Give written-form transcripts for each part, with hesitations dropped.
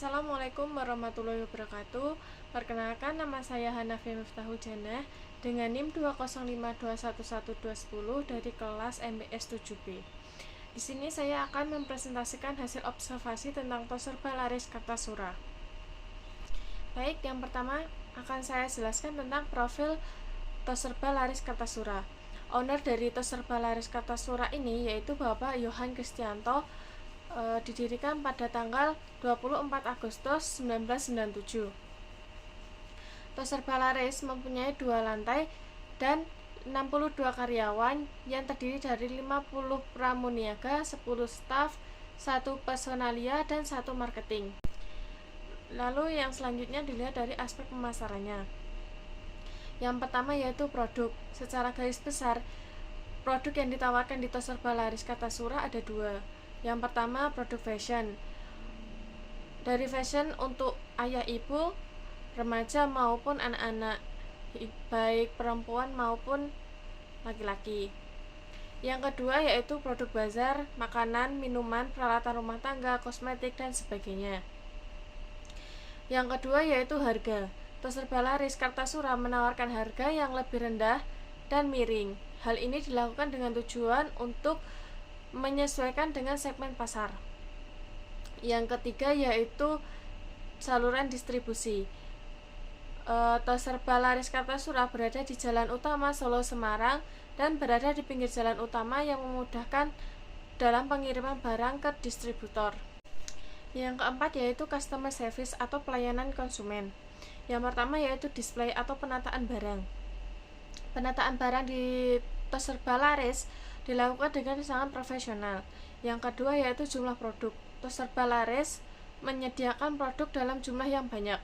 Assalamualaikum warahmatullahi wabarakatuh. Perkenalkan, nama saya Hanafi Miftahul-Jannah dengan NIM 205211210 dari kelas MBS 7B. Di sini saya akan mempresentasikan hasil observasi tentang Toserba Laris Kartasura. Baik, yang pertama akan saya jelaskan tentang profil Toserba Laris Kartasura. Owner dari Toserba Laris Kartasura ini yaitu Bapak Yohan Kristianto, didirikan pada tanggal 24 Agustus 1997. Toserba Laris mempunyai 2 lantai dan 62 karyawan yang terdiri dari 50 pramuniaga, 10 staf, 1 personalia, dan 1 marketing. Lalu yang selanjutnya dilihat dari aspek pemasarannya. Yang pertama yaitu produk. Secara garis besar, produk yang ditawarkan di Toserba Laris Kartasura ada 2. Yang pertama produk fashion. Dari fashion untuk ayah ibu, remaja maupun anak-anak, baik perempuan maupun laki-laki. Yang kedua yaitu produk bazar, makanan, minuman, peralatan rumah tangga, kosmetik, dan sebagainya. Yang kedua yaitu harga. Toserba Laris Kartasura menawarkan harga yang lebih rendah dan miring. Hal ini dilakukan dengan tujuan untuk menyesuaikan dengan segmen pasar. Yang ketiga yaitu saluran distribusi. Toserba Laris Kartasura berada di Jalan Utama Solo Semarang dan berada di pinggir jalan utama yang memudahkan dalam pengiriman barang ke distributor. Yang keempat yaitu customer service atau pelayanan konsumen. Yang pertama yaitu display atau penataan barang. Penataan barang di Toserba Laris dilakukan dengan sangat profesional. Yang kedua yaitu jumlah produk. Toserba Laris menyediakan produk dalam jumlah yang banyak.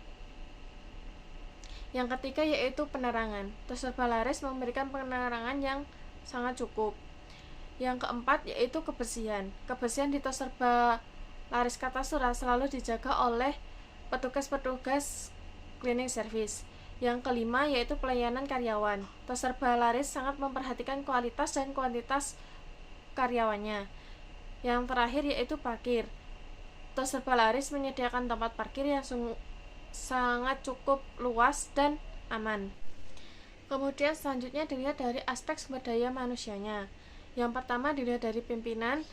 Yang ketiga yaitu penerangan. Toserba Laris memberikan penerangan yang sangat cukup. Yang keempat yaitu kebersihan. Kebersihan di Toserba Laris Kartasura selalu dijaga oleh petugas-petugas cleaning service. Yang kelima yaitu pelayanan karyawan. Toserba Laris sangat memperhatikan kualitas dan kuantitas karyawannya. Yang terakhir yaitu parkir. Toserba Laris menyediakan tempat parkir yang sangat cukup luas dan aman. Kemudian selanjutnya dilihat dari aspek sumber daya manusianya. Yang pertama dilihat dari pimpinan.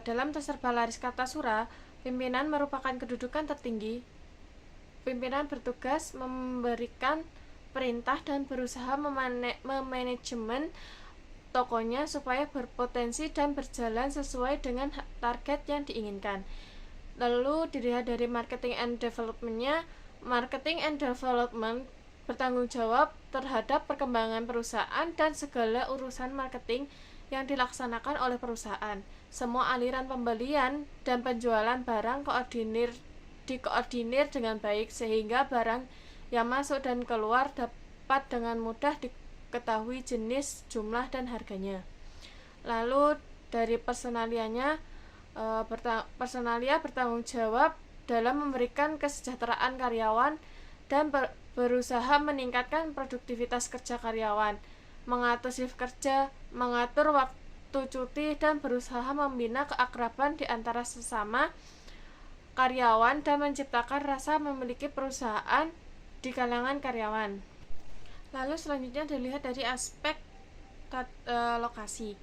Dalam Toserba Laris Kartasura, pimpinan merupakan kedudukan tertinggi. Pimpinan bertugas memberikan perintah dan berusaha memanajemen tokonya supaya berpotensi dan berjalan sesuai dengan target yang diinginkan. Lalu dilihat dari marketing and development-nya. Marketing and development bertanggung jawab terhadap perkembangan perusahaan dan segala urusan marketing yang dilaksanakan oleh perusahaan. Semua aliran pembelian dan penjualan barang dikoordinir dengan baik sehingga barang yang masuk dan keluar dapat dengan mudah diketahui jenis, jumlah, dan harganya. Lalu dari personalianya, personalia bertanggung jawab dalam memberikan kesejahteraan karyawan dan berusaha meningkatkan produktivitas kerja karyawan, mengatur shift kerja, mengatur waktu cuti, dan berusaha membina keakraban di antara sesama karyawan dan menciptakan rasa memiliki perusahaan di kalangan karyawan. Lalu selanjutnya dilihat dari aspek lokasi.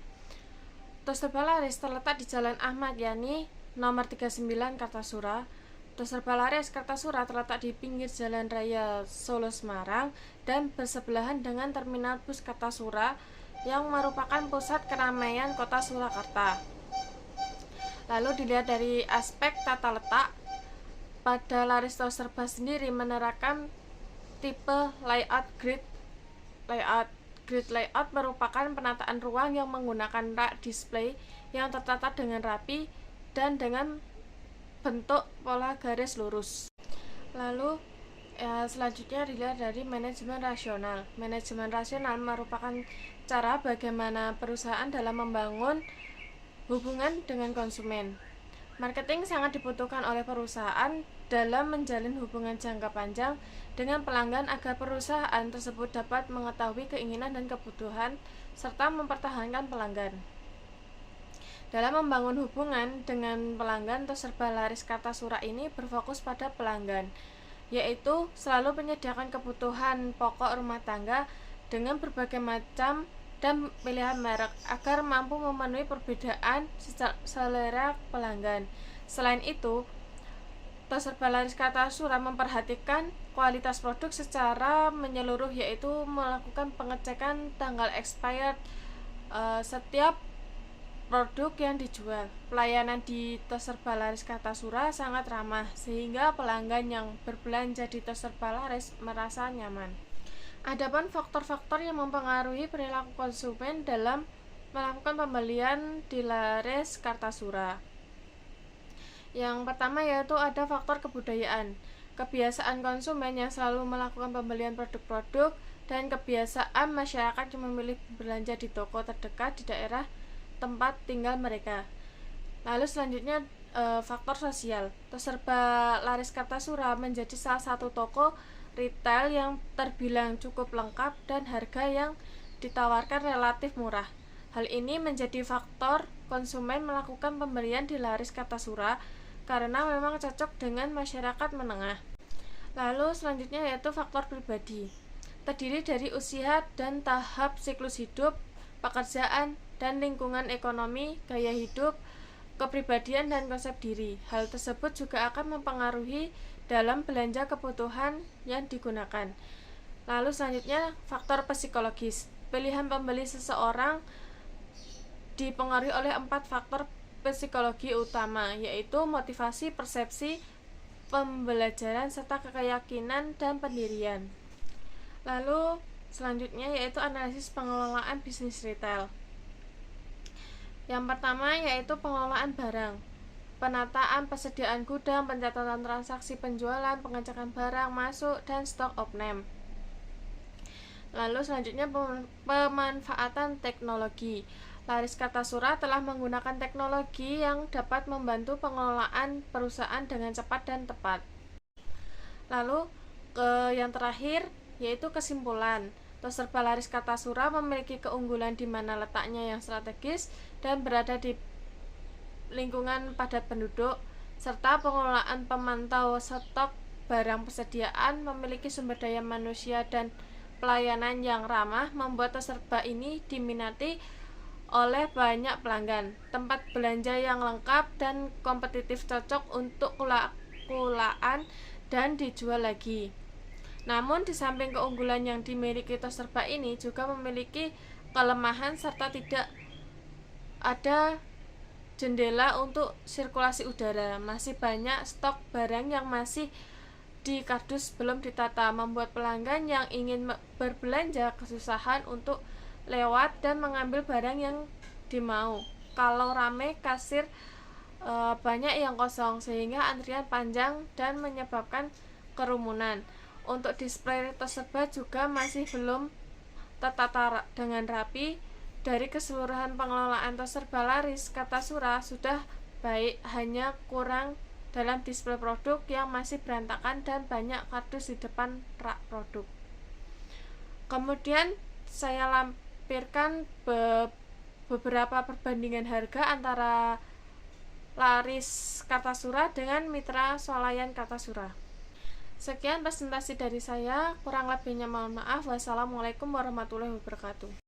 Toserba Laris terletak di Jalan Ahmad Yani nomor 39 Kartasura. Toserba Laris Kartasura terletak di pinggir Jalan Raya Solo Semarang dan bersebelahan dengan Terminal Bus Kartasura yang merupakan pusat keramaian kota Surakarta. Lalu dilihat dari aspek tata letak. Pada Laris Toserba sendiri menerapkan tipe layout grid layout. Grid layout merupakan penataan ruang yang menggunakan rak display yang tertata dengan rapi dan dengan bentuk pola garis lurus. Lalu selanjutnya dilihat dari manajemen rasional. Manajemen rasional merupakan cara bagaimana perusahaan dalam membangun hubungan dengan konsumen. Marketing sangat dibutuhkan oleh perusahaan dalam menjalin hubungan jangka panjang dengan pelanggan agar perusahaan tersebut dapat mengetahui keinginan dan kebutuhan serta mempertahankan pelanggan. Dalam membangun hubungan dengan pelanggan, Toserba Laris Kartasura ini berfokus pada pelanggan, yaitu selalu menyediakan kebutuhan pokok rumah tangga dengan berbagai macam dan pilihan merek agar mampu memenuhi perbedaan selera pelanggan. Selain itu, Toserba Laris Kartasura memperhatikan kualitas produk secara menyeluruh, yaitu melakukan pengecekan tanggal expired setiap produk yang dijual. Pelayanan di Toserba Laris Kartasura sangat ramah sehingga pelanggan yang berbelanja di Toserba Laris merasa nyaman. Adapun faktor-faktor yang mempengaruhi perilaku konsumen dalam melakukan pembelian di Laris Kartasura. Yang pertama yaitu ada faktor kebudayaan. Kebiasaan konsumen yang selalu melakukan pembelian produk-produk dan kebiasaan masyarakat yang memilih belanja di toko terdekat di daerah tempat tinggal mereka. Lalu selanjutnya faktor sosial. Toserba Laris Kartasura menjadi salah satu toko retail yang terbilang cukup lengkap dan harga yang ditawarkan relatif murah. Hal ini menjadi faktor konsumen melakukan pembelian di Laris Kartasura karena memang cocok dengan masyarakat menengah. Lalu selanjutnya yaitu faktor pribadi. Terdiri dari usia dan tahap siklus hidup, pekerjaan, dan lingkungan ekonomi, gaya hidup, kepribadian, dan konsep diri. Hal tersebut juga akan mempengaruhi dalam belanja kebutuhan yang digunakan. Lalu selanjutnya faktor psikologis. Pilihan pembeli seseorang dipengaruhi oleh 4 faktor psikologi utama, yaitu motivasi, persepsi, pembelajaran, serta keyakinan dan pendirian. Lalu selanjutnya yaitu analisis pengelolaan bisnis retail. Yang pertama yaitu pengelolaan barang, penataan persediaan gudang, pencatatan transaksi penjualan, pengecekan barang masuk, dan stok off-name. Lalu selanjutnya pemanfaatan teknologi. Laris Kartasura telah menggunakan teknologi yang dapat membantu pengelolaan perusahaan dengan cepat dan tepat. Lalu yang terakhir yaitu kesimpulan. Toserba Laris Kartasura memiliki keunggulan di mana letaknya yang strategis dan berada di lingkungan padat penduduk, serta pengelolaan pemantau stok barang persediaan, memiliki sumber daya manusia dan pelayanan yang ramah, membuat Toserba ini diminati oleh banyak pelanggan. Tempat belanja yang lengkap dan kompetitif, cocok untuk kulaan dan dijual lagi. Namun di samping keunggulan yang dimiliki Toserba ini juga memiliki kelemahan serta tidak ada jendela untuk sirkulasi udara. Masih banyak stok barang yang masih di kardus belum ditata, membuat pelanggan yang ingin berbelanja kesusahan untuk lewat dan mengambil barang yang dimau. Kalau rame, kasir banyak yang kosong sehingga antrian panjang dan menyebabkan kerumunan. Untuk display Toserba juga masih belum tertata dengan rapi. Dari keseluruhan pengelolaan Toserba Laris Kartasura sudah baik, hanya kurang dalam display produk yang masih berantakan dan banyak kardus di depan rak produk. Kemudian saya lampirkan beberapa perbandingan harga antara Laris Kartasura dengan Mitra Swalayan Kartasura. Sekian presentasi dari saya, kurang lebihnya mohon maaf. Wassalamualaikum warahmatullahi wabarakatuh.